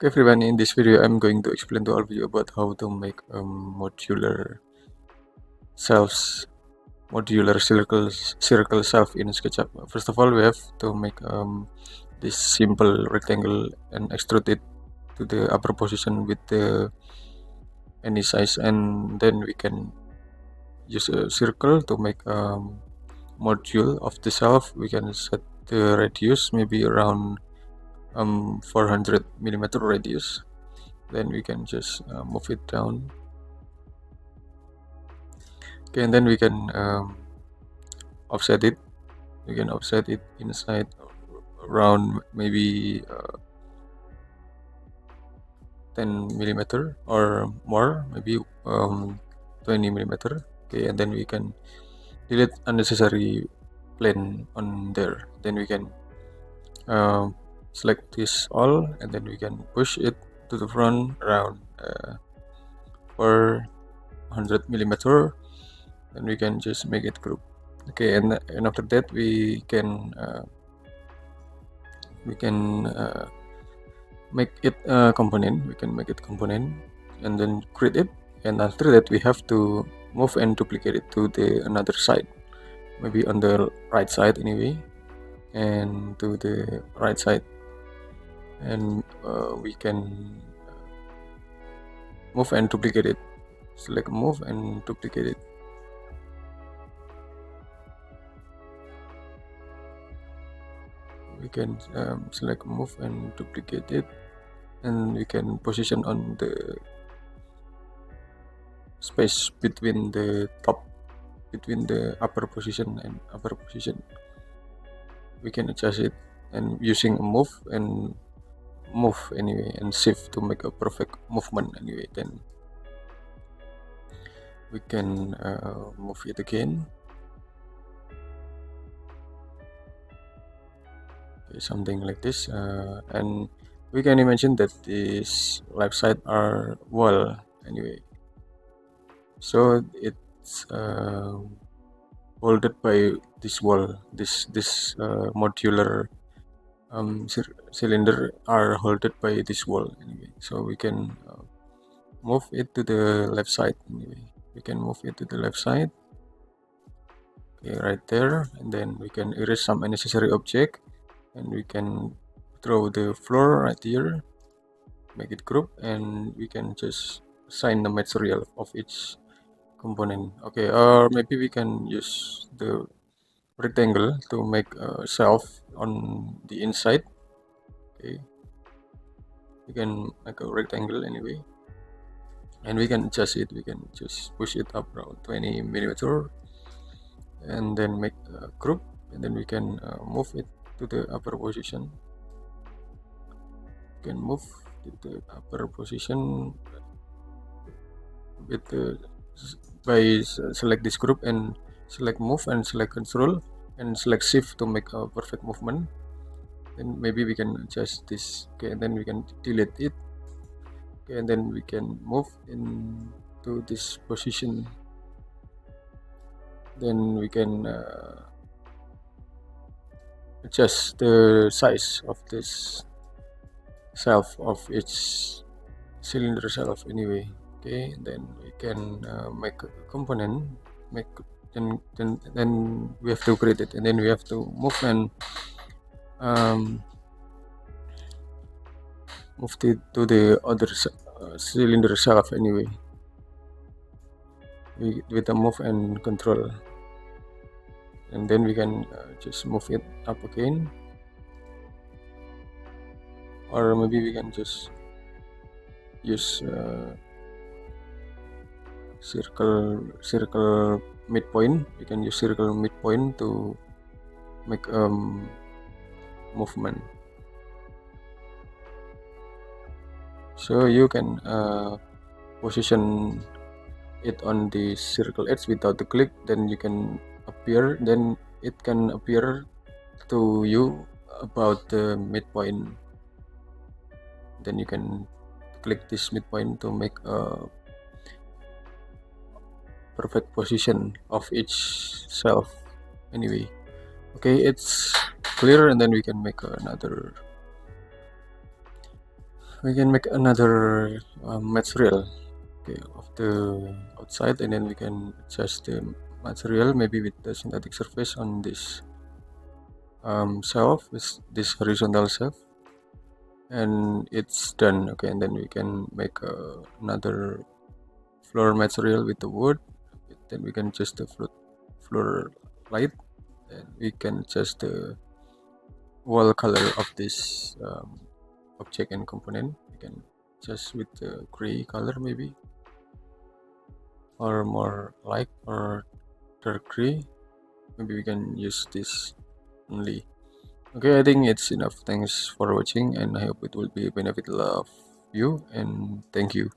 Okay everyone, in this video I'm going to explain to all of you about how to make modular shelves, modular circle shelf in SketchUp. First of all, we have to make this simple rectangle and extrude it to the upper position with any size, and then we can use a circle to make module of the shelf. We can set the radius maybe around 400 millimeter radius. Then we can just move it down. Okay, and then we can offset it. We can offset it inside around maybe 10 millimeter or more, maybe 20 millimeter. Okay, and then we can delete unnecessary plane on there. Then we can select this all, and then we can push it to the front around 400 millimeter. Then we can just make it group. Okay, and after that we can make it a component. We can make it component and then create it, and after that we have to move and duplicate it to the another side, maybe on the right side anyway, and to the right side, and we can move and duplicate it. Select move and duplicate it. We can select move and duplicate it, and we can position on the space between the upper position and upper position. We can adjust it and using a move and move anyway, and shift to make a perfect movement anyway. Then we can move it again. Okay, something like this, and we can imagine that this left side are wall anyway, so it's holded by this wall. This modular cylinder are holded by this wall anyway, so we can move it to the left side anyway. We can move it to the left side, okay, right there, and then we can erase some unnecessary object, and we can throw the floor right here, make it group, and we can just assign the material of each component. Okay, or maybe we can use the rectangle to make a shelf on the inside. Okay, we can make a rectangle anyway, and we can adjust it. We can just push it up around 20 millimeter, and then make a group, and then we can move it to the upper position. We can move to the upper position with by select this group and select move and select control and select shift to make a perfect movement. Then maybe we can adjust this. Okay, and then we can delete it. Okay, and then we can move into this position. Then we can adjust the size of this shelf of each cylinder shelf anyway. Okay, and then we can make a component, make then we have to create it, and then we have to move and move it to the other cylinder shelf anyway, with a move and control, and then we can just move it up again, or maybe we can just use circle midpoint. We can use circle midpoint to make movement. So you can position it on the circle edge without the click, then you can appear, then it can appear to you about the midpoint. Then you can click this midpoint to make a perfect position of each shelf anyway. Okay, it's clear, and then we can make another we can make another material, okay, of the outside, and then we can adjust the material maybe with the synthetic surface on this shelf, with this horizontal shelf, and it's done. Okay, and then we can make another floor material with the wood. Then we can adjust the floor light, and we can adjust the wall color of this object and component. We can adjust with the gray color maybe, or more light or dark gray. Maybe we can use this only. Okay, I think it's enough. Thanks for watching, and I hope it will be benefit of you, and thank you.